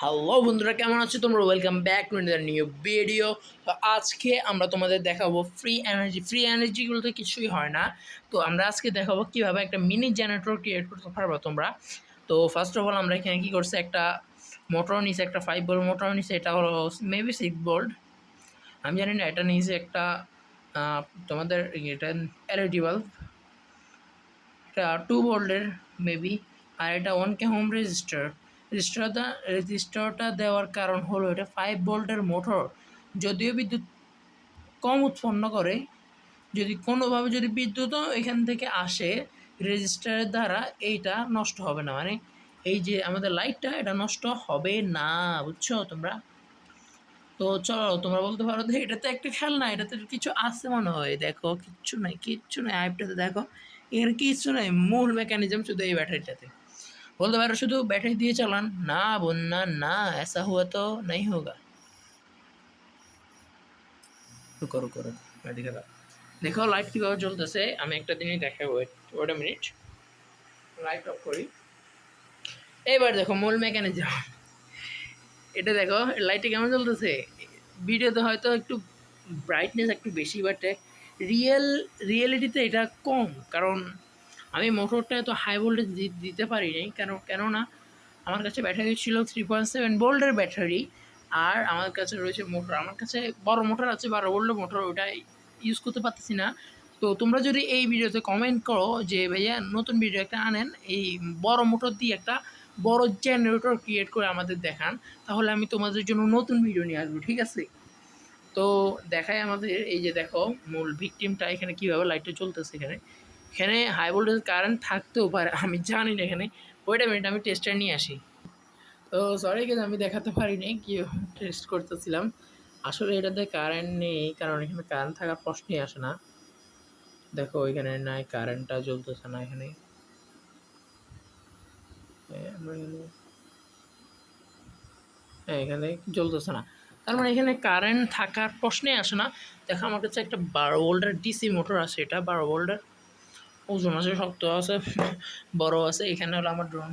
Hello বন্ধুরা, কেমন আছো তোমরা? Welcome back to the new video. তো আজকে আমরা তোমাদের দেখাবো ফ্রি এনার্জিগুলো তো কিছুই হয় না। তো আমরা আজকে দেখাবো কীভাবে একটা মিনি জেনারেটর ক্রিয়েট করতে পারবো তোমরা। তো ফার্স্ট অফ অল আমরা এখানে কী করছি, একটা মোটর নিচে, একটা 5 ভোল্ট মোটর নিচে, এটা হলো মেবি 6 ভোল্ট, আমি জানি না। এটা নিচে একটা তোমাদের এটা এলইডি বাল্ব, এটা 2 ভোল্টের মেবি। আর এটা 1K হোম রেজিস্টারটা দেওয়ার কারণ হলো এটা 5 ভোল্টের মোটর। যদিও বিদ্যুৎ কম উৎপন্ন করে, যদি কোনোভাবে যদি বিদ্যুৎও এখান থেকে আসে রেজিস্টারের দ্বারা, এইটা নষ্ট হবে না। মানে এই যে আমাদের লাইটটা, এটা নষ্ট হবে না, বুঝছো তোমরা? তো চলো, তোমরা বলতে পারো যে এটা তো একটা খেলনা, এটাতে কিছু আছে মনে হয়। দেখো, কিচ্ছু নাই আইপটাতে, দেখো এর কিচ্ছু নাই। মূল মেকানিজম শুধু এই ব্যাটারিটাতে। बोलते पारो शुद्ध बैटरी दिए चालान ना बोलना ना, ऐसा हुआ तो नहीं होगा। रुको रुको रुको, मैं दिखाता। देखो लाइट কীভাবে জ্বলতেছে, আমি একটা জিনিস দেখাবো। Wait a minute, light off করি। এবার দেখো মূল মেকানিজম, এটা দেখো লাইটটা কেমন জ্বলতেছে। ভিডিওতে হয়তো একটু ব্রাইটনেস একটু বেশি, বাট রিয়েলিটিতে এটা কম। কারণ আমি মোটরটা এত হাই ভোল্টেজ দিতে পারিনি, কেননা আমার কাছে ব্যাটারি ছিল 3.7 ভোল্টের ব্যাটারি। আর আমার কাছে রয়েছে মোটর, আমার কাছে বড় মোটর আছে, 12 ভোল্টের মোটর, ওটা ইউজ করতে পারতেছি না। তো তোমরা যদি এই ভিডিওতে কমেন্ট করো যে ভাইয়া নতুন ভিডিও একটা আনেন, এই বড় মোটর দিয়ে একটা বড় জেনারেটর ক্রিয়েট করে আমাদের দেখান, তাহলে আমি তোমাদের জন্য নতুন ভিডিও নিয়ে আসবো, ঠিক আছে? তো দেখায় আমাদের, এই যে দেখো মূল ভিকটিমটা এখানে কীভাবে লাইটটা চলতেছে। এখানে হাই ভোল্টেজ কারেন্ট থাকতেও পারে, আমি জানি না। এখানে ওয়েট আ মিনিট, আমি টেস্টার নিয়ে আসি। তো সরি কিন্তু আমি দেখাতে পারিনি কি টেস্ট করতেছিলাম। আসলে এটাতে কারেন্ট নেই, কারণ এখানে কারেন্ট থাকার প্রশ্নই আসে না। দেখো এখানে নাই, কারেন্টটা জ্বলতেছে না এখানে। হ্যাঁ, এখানে জ্বলতেছে না, তার মানে এখানে কারেন্ট থাকার প্রশ্নই আসে না। দেখো আমার কাছে একটা 12 ভোল্টের ডিসি মোটর আছে, এটা 12 ভোল্টের, ওজন আছে, শক্ত আছে, বড় আছে। এখানে হলো আমার ড্রোন,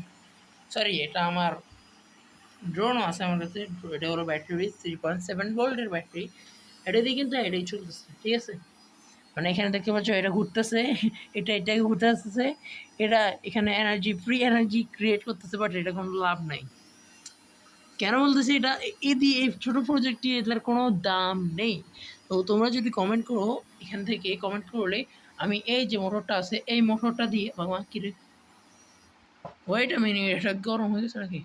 সরি এটা আমার ড্রোনও আছে আমার কাছে। এটা হলো ব্যাটারি, 3.7 ভোল্টের ব্যাটারি। এটা দিয়ে কিন্তু এটাই চলতেছে, ঠিক আছে? মানে এখানে দেখতে পাচ্ছ এটা ঘুরতেছে, এটাকে ঘুরতেছে, এটা এখানে ফ্রি এনার্জি ক্রিয়েট করতেছে, বাট এটা কোনো লাভ নাই। কেন বলতেছি এটা, এই ছোটো প্রজেক্টটি এটার কোনো দাম নেই। তো তোমরা যদি কমেন্ট করো, এখান থেকে কমেন্ট করলে আমি এই যে মোটরটা আছে, এই মোটরটা দিয়ে, বাবা কিরে, ওয়েট আ মিনিট, এটা গরম হয়ে গেছে নাকি?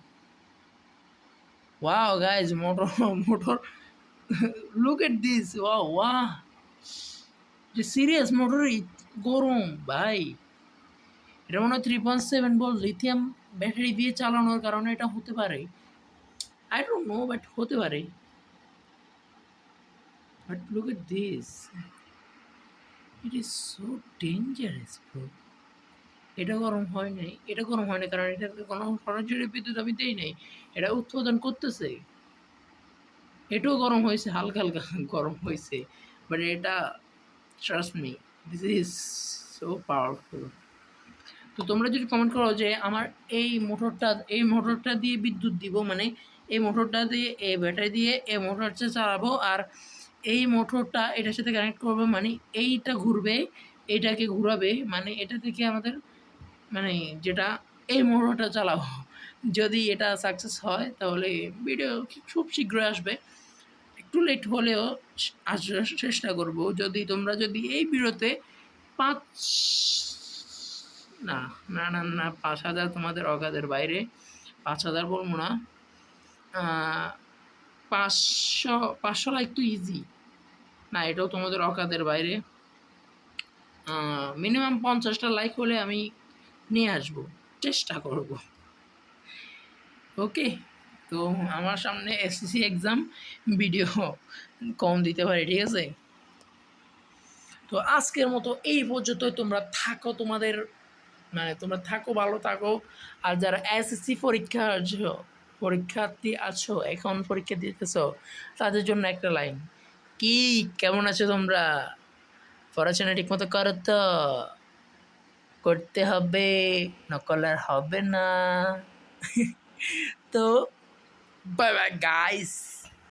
Wow guys, motor look at this, wow যে সিরিয়াস মোটর গরম ভাই। এটা মনে হয় 3.7 ভোল্ট লিথিয়াম ব্যাটারি দিয়ে চালানোর কারণে এটা হতে পারে। আই ডোন্ট নো, বাট হতে পারে। But look at this, it is so dangerous bro. এটা গরম হয় নাই, কারণ এটাতে কোনো সরাসরি বিদ্যুৎ আমি দেই নাই, এটা উৎপাদন করতেছে। এটাও গরম হয়েছে, হালকা হালকা গরম হয়েছে, বাট এটা trust me, this is so powerful. তো তোমরা যদি কমেন্ট করো যে আমার এই মোটরটা দিয়ে বিদ্যুৎ দিব, মানে এই মোটরটা দিয়ে, এই ব্যাটারি দিয়ে এই মোটরটা চালাবো, আর এই মোটরটা এটার সাথে কানেক্ট করবো, মানে এইটা ঘুরবে, এইটাকে ঘুরাবে, মানে এটা থেকে আমাদের, মানে যেটা এই মোটরটা চালাবো। যদি এটা সাকসেস হয় তাহলে ভিডিও খুব শীঘ্রই আসবে, একটু লেট হলেও আসার চেষ্টা করব। যদি এই ভিডিওতে 5, না না না না, 5,000 তোমাদের অগাধের বাইরে, 5,000 বলবো না, 500 লাইক তো ইজি না, এটাও তোমাদের অকাদের বাইরে। মিনিমাম 50টা লাইক হলে আমি নিয়ে আসবো, চেষ্টা করব। ওকে, তো আমার সামনে এসএসসি এক্সাম, ভিডিও কম দিতে পারি, ঠিক আছে? তো আজকের মতো এই পর্যন্তই। তোমরা থাকো, তোমরা থাকো, ভালো থাকো। আর যারা এসএসসি পরীক্ষার্থী আছো, এখন পরীক্ষা দিতেছো, তাদের জন্য একটা লাইন, কি কেমন আছো তোমরা? পড়াশোনা ঠিক মতো করো তো? করতে হবে, নকল আর হবে না। তো বাই বাই গাইস।